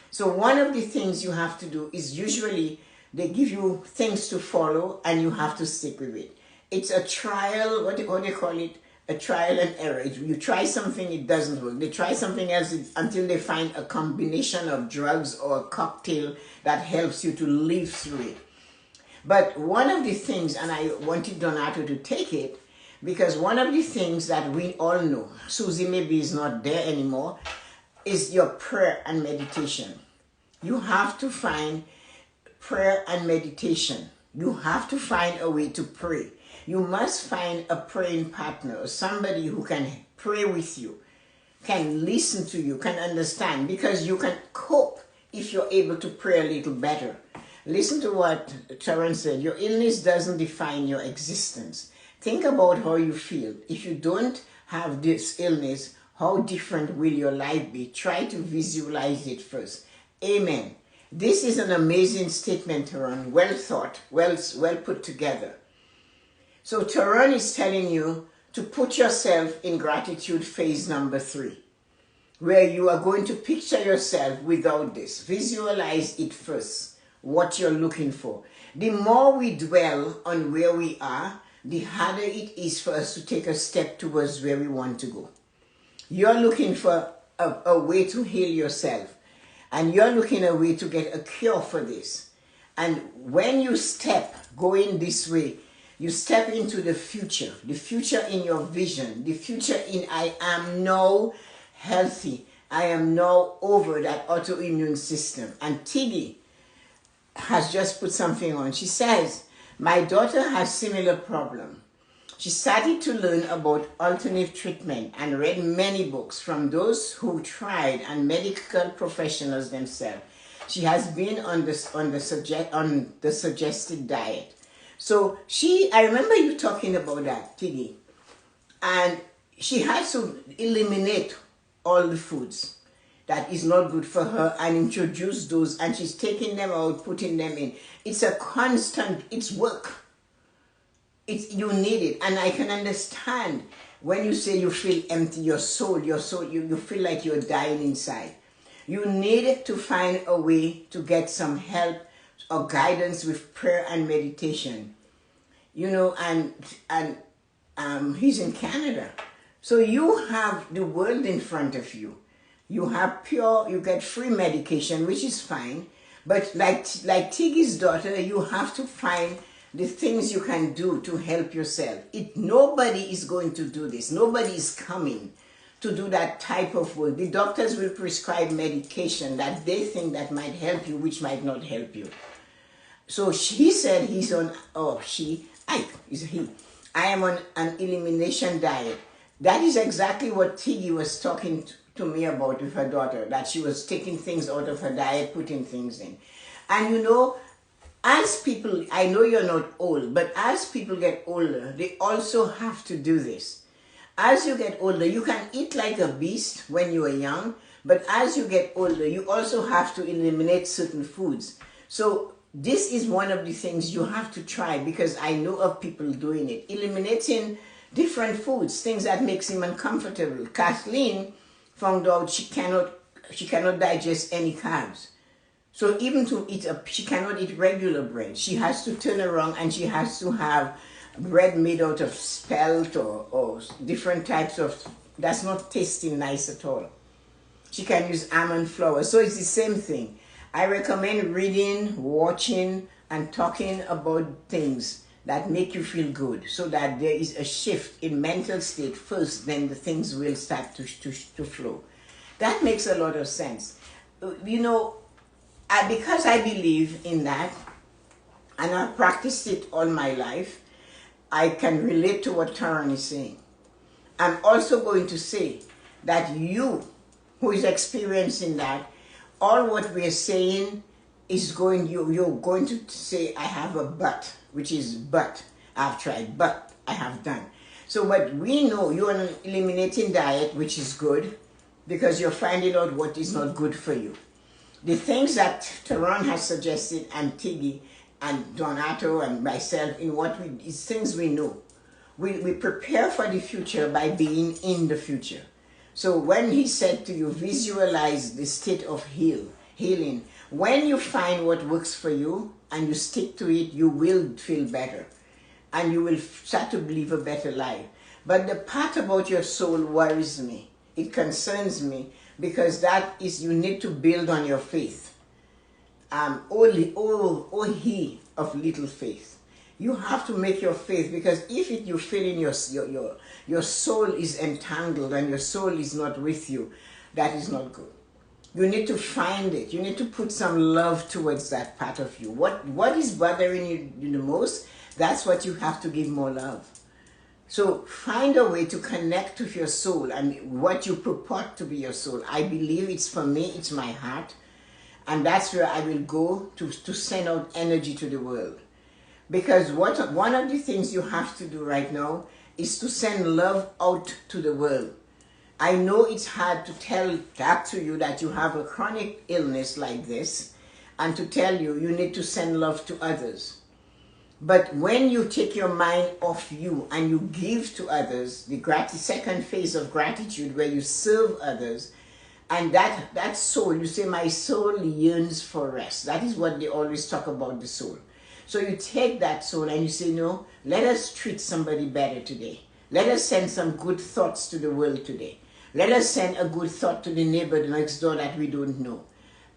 So one of the things you have to do is, usually they give you things to follow and you have to stick with it. It's a trial, what do they call it? A trial and error. You try something, it doesn't work. They try something else until they find a combination of drugs or a cocktail that helps you to live through it. But one of the things, and I wanted Donato to take it, because one of the things that we all know, Susie maybe is not there anymore, is your prayer and meditation. You have to find prayer and meditation. You have to find a way to pray. You must find a praying partner, or somebody who can pray with you, can listen to you, can understand, because you can cope if you're able to pray a little better. Listen to what Terence said. Your illness doesn't define your existence. Think about how you feel. If you don't have this illness, how different will your life be? Try to visualize it first. Amen. This is an amazing statement, Teron. Well thought, well put together. So Teron is telling you to put yourself in gratitude phase number 3, where you are going to picture yourself without this. Visualize it first, what you're looking for. The more we dwell on where we are, the harder it is for us to take a step towards where we want to go. You're looking for a way to heal yourself. And you're looking a way to get a cure for this. And when you go in this way, you step into the future in your vision, the future in I am now healthy. I am now over that autoimmune system. And Tiggy has just put something on. She says, my daughter has similar problem. She started to learn about alternative treatment and read many books from those who tried and medical professionals themselves. She has been on the suggested diet. So I remember you talking about that, Tiggy. And she has to eliminate all the foods that is not good for her and introduce those, and she's taking them out, putting them in. It's a constant, it's work. You need it. And I can understand when you say you feel empty, your soul, you feel like you're dying inside. You need to find a way to get some help or guidance with prayer and meditation. You know, and he's in Canada. So you have the world in front of you. You get free medication, which is fine. But like Tiggy's daughter, you have to find the things you can do to help yourself. Nobody is going to do this. Nobody is coming to do that type of work. The doctors will prescribe medication that they think that might help you, which might not help you. So he said he's on, I am on an elimination diet. That is exactly what Tiggy was talking to me about with her daughter, that she was taking things out of her diet, putting things in. And you know, as people, I know you're not old, but as people get older, they also have to do this. As you get older, you can eat like a beast when you are young, but as you get older, you also have to eliminate certain foods. So this is one of the things you have to try, because I know of people doing it. Eliminating different foods, things that makes him uncomfortable. Kathleen found out she cannot digest any carbs. So even to eat she cannot eat regular bread. She has to turn around and she has to have bread made out of spelt or different types of, that's not tasting nice at all. She can use almond flour. So it's the same thing. I recommend reading, watching, and talking about things that make you feel good, so that there is a shift in mental state first, then the things will start to flow. That makes a lot of sense. You know, because I believe in that, and I've practiced it all my life, I can relate to what Taran is saying. I'm also going to say that you, who is experiencing that, all what we're saying is you're going to say, I have a but, which is but. I've tried, but I have done. So what we know, you're on an eliminating diet, which is good, because you're finding out what is not good for you. The things that Taran has suggested, and Tiggy, and Donato, and myself, is things we know. We prepare for the future by being in the future. So when he said to you, visualize the state of healing, when you find what works for you and you stick to it, you will feel better. And you will start to live a better life. But the part about your soul worries me. It concerns me, because that is, you need to build on your faith. Oh he of little faith. You have to make your faith, because if you feel in your soul is entangled and your soul is not with you, that is not good. You need to find it. You need to put some love towards that part of you. What is bothering you the most, that's what you have to give more love. So find a way to connect with your soul and what you purport to be your soul. I believe it's for me, it's my heart. And that's where I will go to send out energy to the world. Because one of the things you have to do right now is to send love out to the world. I know it's hard to talk to you that you have a chronic illness like this, and to tell you need to send love to others. But when you take your mind off you and you give to others, the second phase of gratitude, where you serve others, and that soul, you say, my soul yearns for rest. That is what they always talk about, the soul. So you take that soul and you say, no, let us treat somebody better today. Let us send some good thoughts to the world today. Let us send a good thought to the neighbor next door that we don't know.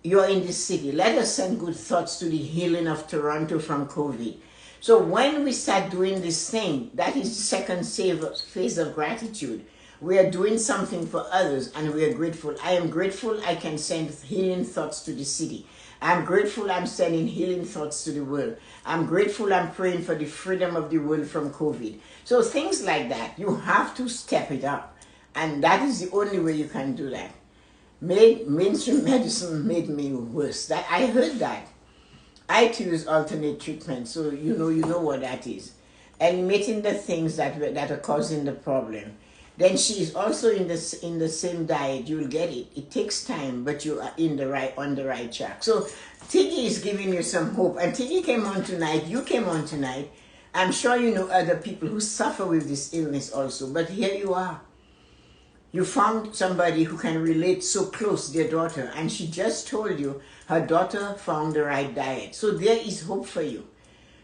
You're in the city. Let us send good thoughts to the healing of Toronto from COVID. So when we start doing this thing, that is the second phase of gratitude. We are doing something for others and we are grateful. I am grateful I can send healing thoughts to the city. I'm grateful I'm sending healing thoughts to the world. I'm grateful I'm praying for the freedom of the world from COVID. So things like that, you have to step it up. And that is the only way you can do that. Mainstream medicine made me worse. That I heard that. I too use alternate treatment, so you know what that is. Eliminating the things that are causing the problem. Then she is also in the same diet. You'll get it. It takes time, but you are on the right track. So Tiggy is giving you some hope. And Tiggy came on tonight. You came on tonight. I'm sure you know other people who suffer with this illness also. But here you are. You found somebody who can relate so close to their daughter. And she just told you her daughter found the right diet. So there is hope for you.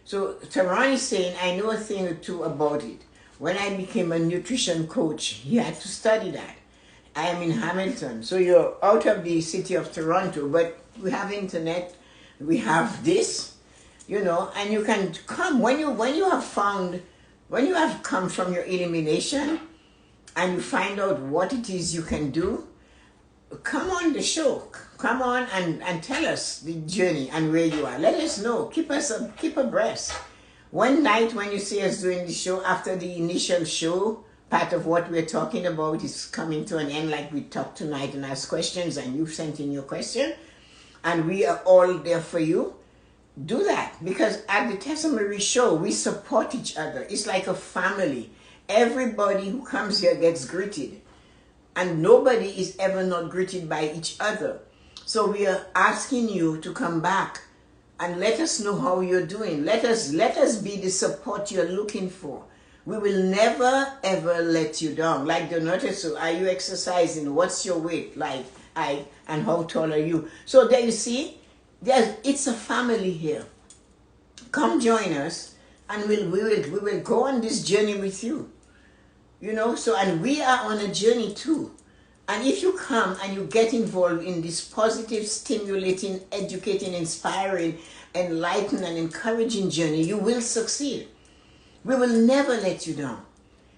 So Taran is saying, I know a thing or two about it. When I became a nutrition coach, he had to study that. I am in Hamilton, so you're out of the city of Toronto, but we have internet, we have this, and you can come when you have come from your elimination and you find out what it is you can do. Come on the show. Come on and tell us the journey and where you are. Let us know. Keep abreast. One night when you see us doing the show, after the initial show, part of what we're talking about is coming to an end, like we talked tonight and asked questions and you've sent in your question and we are all there for you. Do that, because at the Tessa-Marie show, we support each other. It's like a family. Everybody who comes here gets greeted and nobody is ever not greeted by each other. So we are asking you to come back and let us know how you're doing. Let us be the support you're looking for. We will never ever let you down. Like the notice, so are you exercising? What's your weight? And how tall are you? So there you see, it's a family here. Come join us and we will go on this journey with you. And we are on a journey too. And if you come and you get involved in this positive, stimulating, educating, inspiring, enlightening, and encouraging journey, you will succeed. We will never let you down.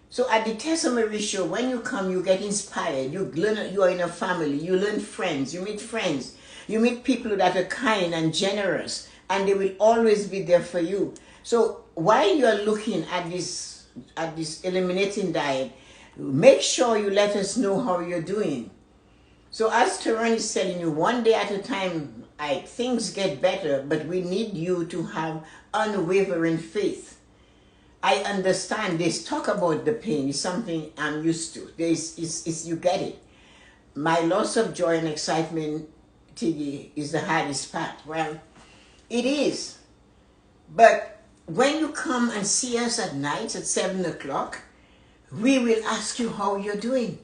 So at the Tessa-Marie show, when you come, you get inspired. You are in a family. You learn friends. You meet friends. You meet people that are kind and generous, and they will always be there for you. So while you are looking at this eliminating diet, make sure you let us know how you're doing. So as Taran is telling you, one day at a time, things get better, but we need you to have unwavering faith. I understand this talk about the pain is something I'm used to. You get it. My loss of joy and excitement, Tiggy, is the hardest part. Well, it is. But when you come and see us at night at 7 o'clock, we will ask you how you're doing.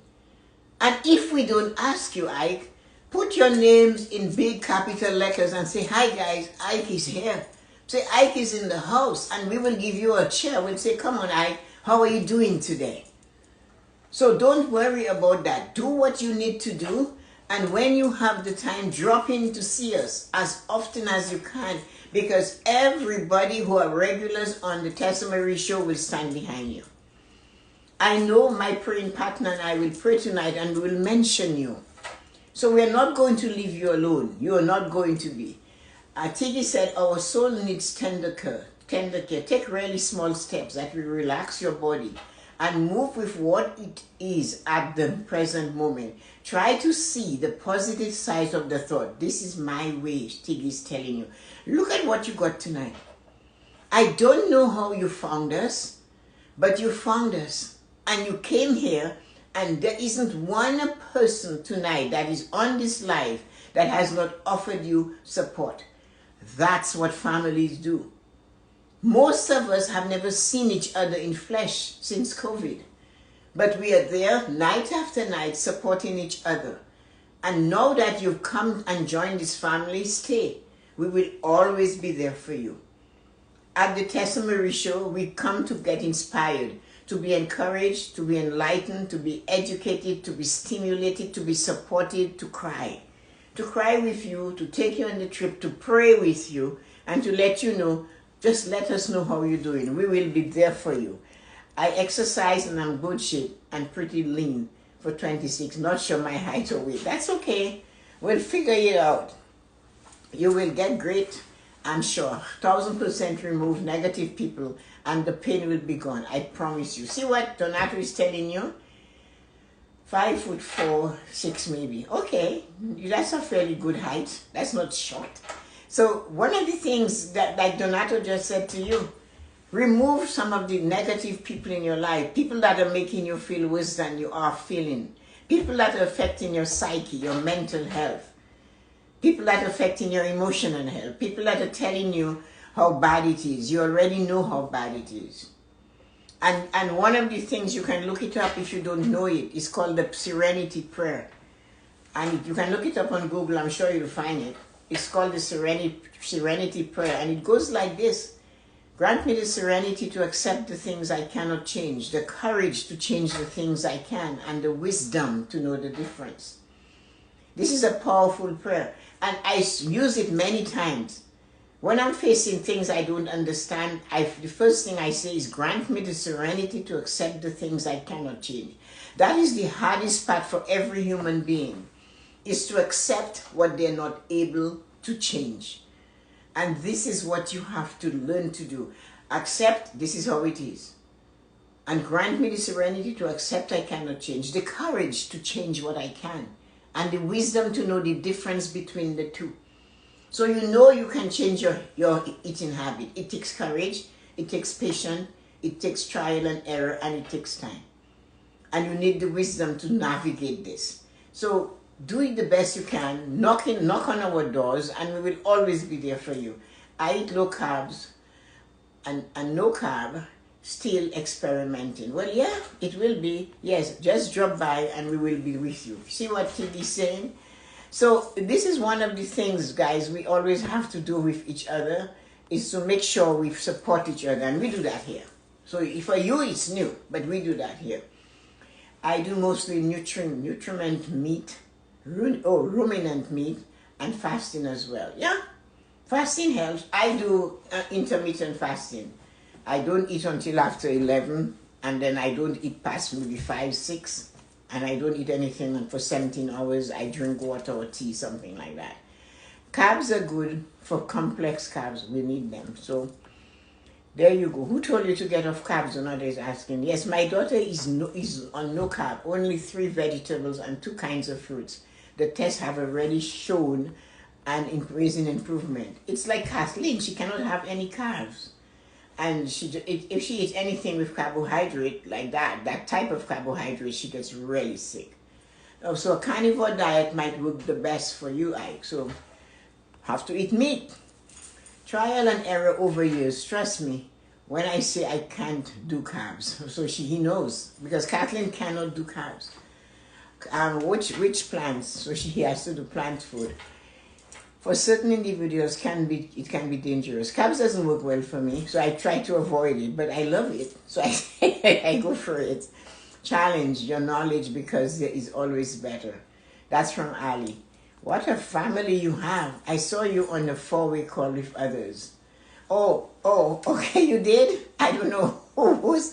And if we don't ask you, Ike, put your names in big capital letters and say, hi guys, Ike is here. Say, Ike is in the house, and we will give you a chair. We'll say, come on, Ike, how are you doing today? So don't worry about that. Do what you need to do. And when you have the time, drop in to see us as often as you can, because everybody who are regulars on the Tessa-Marie show will stand behind you. I know my praying partner and I will pray tonight and we will mention you. So we are not going to leave you alone. You are not going to be. Tiggy said, our soul needs tender care. Take really small steps that will relax your body and move with what it is at the present moment. Try to see the positive side of the thought. This is my way, Tiggy is telling you. Look at what you got tonight. I don't know how you found us, but you found us. And you came here, and there isn't one person tonight that is on this live that has not offered you support. That's what families do. Most of us have never seen each other in flesh since COVID. But we are there night after night supporting each other. And now that you've come and joined this family, stay. We will always be there for you. At the Tessa-Marie show, we come to get inspired, to be encouraged, to be enlightened, to be educated, to be stimulated, to be supported, to cry. To cry with you, to take you on the trip, to pray with you, and to let you know, just let us know how you're doing. We will be there for you. I exercise and I'm good shape and pretty lean for 26. Not sure my height or weight. That's okay. We'll figure it out. You will get great, I'm sure. 1000% remove negative people and the pain will be gone. I promise you. See what Donato is telling you? 5'4", 6 maybe. Okay, that's a fairly good height. That's not short. So one of the things that, like Donato just said to you, remove some of the negative people in your life, people that are making you feel worse than you are feeling, people that are affecting your psyche, your mental health, people that are affecting your emotional health, people that are telling you how bad it is. You already know how bad it is. And one of the things, you can look it up if you don't know it, is called the Serenity Prayer. And you can look it up on Google, I'm sure you'll find it. It's called the Serenity Prayer, and it goes like this. Grant me the serenity to accept the things I cannot change, the courage to change the things I can, and the wisdom to know the difference. This is a powerful prayer, and I use it many times. When I'm facing things I don't understand, the first thing I say is, grant me the serenity to accept the things I cannot change. That is the hardest part for every human being, is to accept what they're not able to change. And this is what you have to learn to do. Accept, this is how it is. And grant me the serenity to accept I cannot change, the courage to change what I can, and the wisdom to know the difference between the two. So you know you can change your eating habit. It takes courage, it takes patience, it takes trial and error, and it takes time. And you need the wisdom to navigate this. So do it the best you can. Knock on our doors, and we will always be there for you. I eat low carbs and no carb, still experimenting. Well, yeah, it will be. Yes, just drop by and we will be with you. See what Tig is saying? So this is one of the things, guys, we always have to do with each other, is to make sure we support each other, and we do that here. So for you, it's new, but we do that here. I do mostly nutriment meat, ruminant meat, and fasting as well. Yeah, fasting helps. I do intermittent fasting. I don't eat until after 11, and then I don't eat past maybe 5, 6. And I don't eat anything for 17 hours. I drink water or tea, something like that. Carbs are good for complex carbs. We need them. So there you go. Who told you to get off carbs? Another is asking. Yes, my daughter is on no carb. Only 3 vegetables and 2 kinds of fruits. The tests have already shown an increase in improvement. It's like Kathleen. She cannot have any carbs. And if she eats anything with carbohydrate like that type of carbohydrate, she gets really sick. So a carnivore diet might work the best for you, Ike. So have to eat meat. Trial and error over years. Trust me when I say I can't do carbs. So he knows, because Kathleen cannot do carbs. Which plants? So he has to do plant food. For certain individuals, it can be dangerous. Carbs doesn't work well for me, so I try to avoid it, but I love it, so I go for it. Challenge your knowledge, because there is always better. That's from Ali. What a family you have. I saw you on a 4-way call with others. Oh, okay, you did? I don't know. Was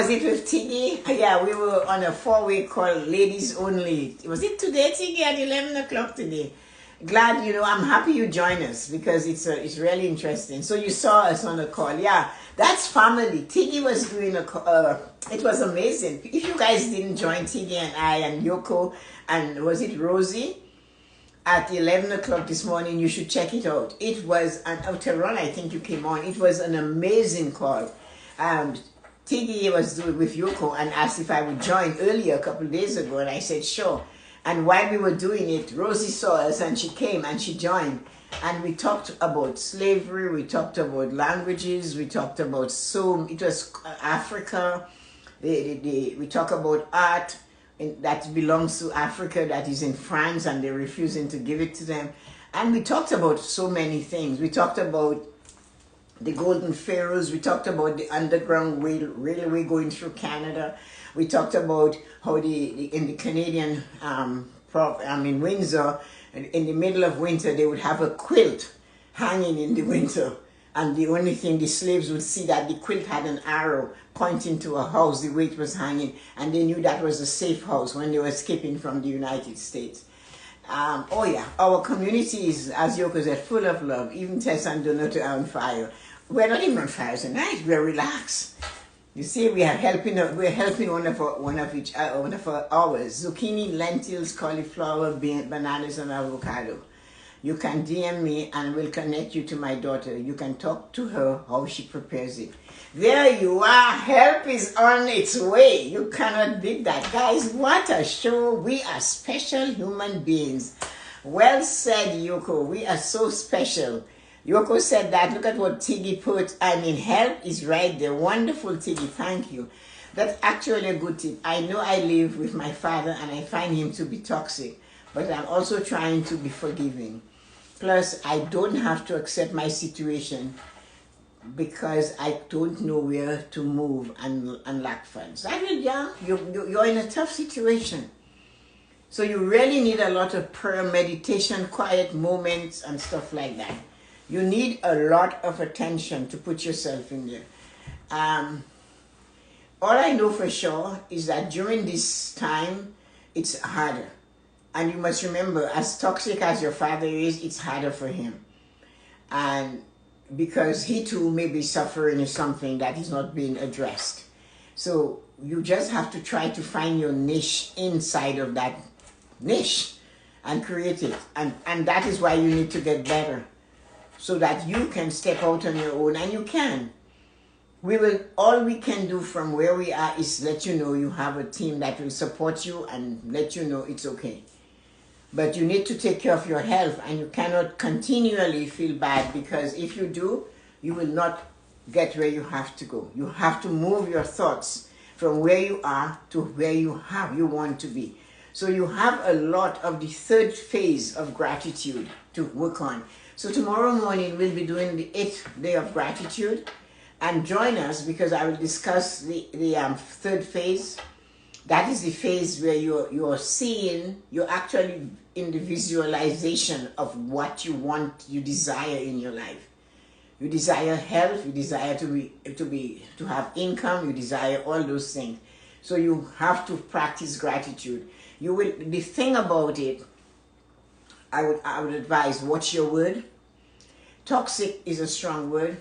it with Tiggy? Yeah, we were on a 4-way call, ladies only. Was it today, Tiggy, at 11 o'clock today? Glad, I'm happy you join us, because it's really interesting. So you saw us on a call. Yeah, that's family. Tiggy was doing a call. It was amazing. If you guys didn't join Tiggy and I and Yoko and was it Rosie at 11 o'clock this morning, you should check it out. It was an Outeron, I think you came on. It was an amazing call. Tiggy was doing with Yoko and asked if I would join earlier, a couple of days ago, and I said sure. And while we were doing it, Rosie saw us and she came and she joined. And we talked about slavery, we talked about languages, we talked about it was Africa. We talk about art that belongs to Africa, that is in France, and they're refusing to give it to them. And we talked about so many things. We talked about the Golden Pharaohs. We talked about the underground railway going through Canada. We talked about how in the Canadian, in Windsor, in the middle of winter, they would have a quilt hanging in the winter. And the only thing the slaves would see that the quilt had an arrow pointing to a house, the way it was hanging. And they knew that was a safe house when they were escaping from the United States. Oh yeah, our community is, as Yoko said, full of love. Even Tessa and Donato are on fire. We're not even on fire tonight. We're relaxed. You see, we're helping one of ours. Zucchini, lentils, cauliflower, bananas, and avocado. You can DM me and we'll connect you to my daughter. You can talk to her how she prepares it. There you are. Help is on its way. You cannot beat that. Guys, what a show. We are special human beings. Well said, Yoko. We are so special. Yoko said that. Look at what Tiggy put. Help is right there. Wonderful, Tiggy. Thank you. That's actually a good tip. I know I live with my father and I find him to be toxic, but I'm also trying to be forgiving. Plus, I don't have to accept my situation because I don't know where to move and lack funds. I mean, yeah, you're in a tough situation. So you really need a lot of prayer, meditation, quiet moments and stuff like that. You need a lot of attention to put yourself in there. All I know for sure is that during this time, it's harder. And you must remember, as toxic as your father is, it's harder for him. And because he too may be suffering something that is not being addressed. So you just have to try to find your niche inside of that niche and create it. And that is why you need to get better. So that you can step out on your own, and you can. All we can do from where we are is let you know you have a team that will support you and let you know it's okay. But you need to take care of your health, and you cannot continually feel bad, because if you do, you will not get where you have to go. You have to move your thoughts from where you are to where you want to be. So you have a lot of the third phase of gratitude to work on. So tomorrow morning we'll be doing the 8th day of gratitude, and join us because I will discuss the third phase. That is the phase where you're seeing, you're actually in the visualization of what you want, you desire in your life. You desire health, you desire to have income, you desire all those things. So you have to practice gratitude. The thing about it, I would advise, watch your word. Toxic is a strong word.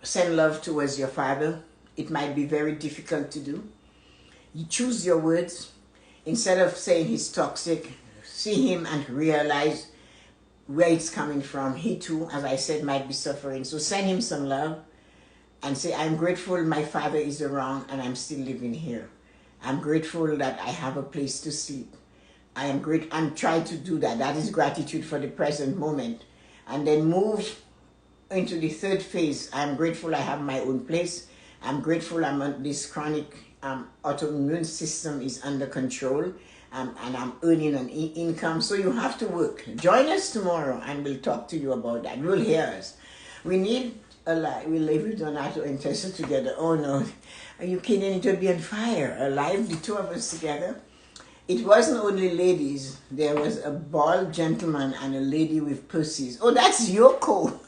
Send love towards your father. It might be very difficult to do. You choose your words. Instead of saying he's toxic, see him and realize where it's coming from. He too, as I said, might be suffering. So send him some love and say, I'm grateful my father is around and I'm still living here. I'm grateful that I have a place to sleep. I am great, and try to do that. That is gratitude for the present moment. And then move into the third phase. I'm grateful I have my own place. I'm grateful I'm on this chronic autoimmune system is under control, and I'm earning an income. So you have to work. Join us tomorrow and we'll talk to you about that. You'll hear us. We need a life. We live with Donato and Tessa together. Oh no, are you kidding? It would be on fire. Alive, the two of us together. It wasn't only ladies. There was a bald gentleman and a lady with pussies. Oh, that's Yoko.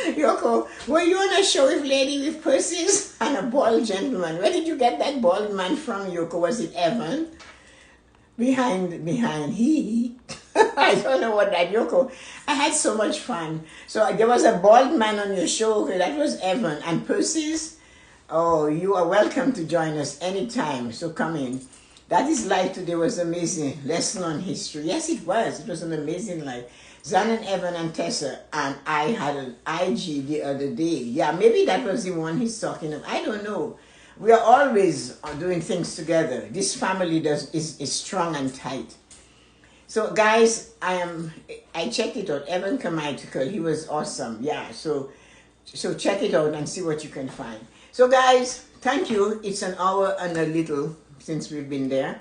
Yoko, were you on a show with lady with pussies and a bald gentleman? Where did you get that bald man from, Yoko? Was it Evan? Behind he. I don't know what that, Yoko. I had so much fun. So there was a bald man on your show. Okay, that was Evan. And pussies? Oh, you are welcome to join us anytime. So come in. That is life today was amazing. Lesson on history. Yes, it was. It was an amazing life. Zan and Evan and Tessa and I had an IG the other day. Yeah, maybe that was the one he's talking of. I don't know. We are always doing things together. This family is strong and tight. So guys, I checked it out. Evan Carmichael, he was awesome. Yeah, so check it out and see what you can find. So guys, thank you. It's an hour and a little since we've been there.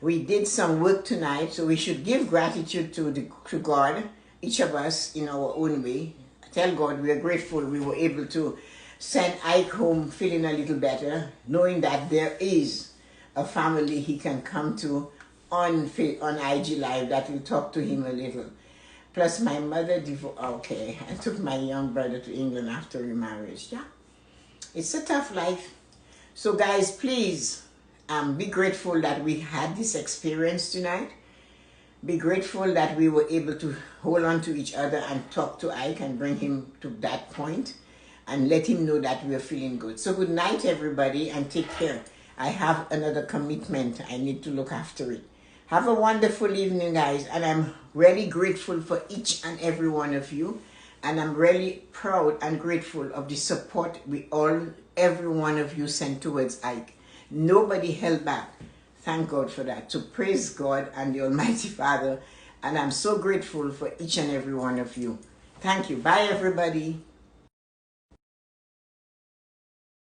We did some work tonight, so we should give gratitude to God, each of us in our own way. tell God we are grateful we were able to send Ike home feeling a little better, knowing that there is a family he can come to on IG Live that will talk to him a little. Plus my mother okay, I took my young brother to England after remarriage. Yeah, it's a tough life. So guys, please be grateful that we had this experience tonight. Be grateful that we were able to hold on to each other and talk to Ike and bring him to that point and let him know that we are feeling good. So good night, everybody, and take care. I have another commitment. I need to look after it. Have a wonderful evening, guys, and I'm really grateful for each and every one of you, and I'm really proud and grateful of the support every one of you sent towards Ike. Nobody held back. Thank God for that. So praise God and the Almighty Father. And I'm so grateful for each and every one of you. Thank you. Bye, everybody.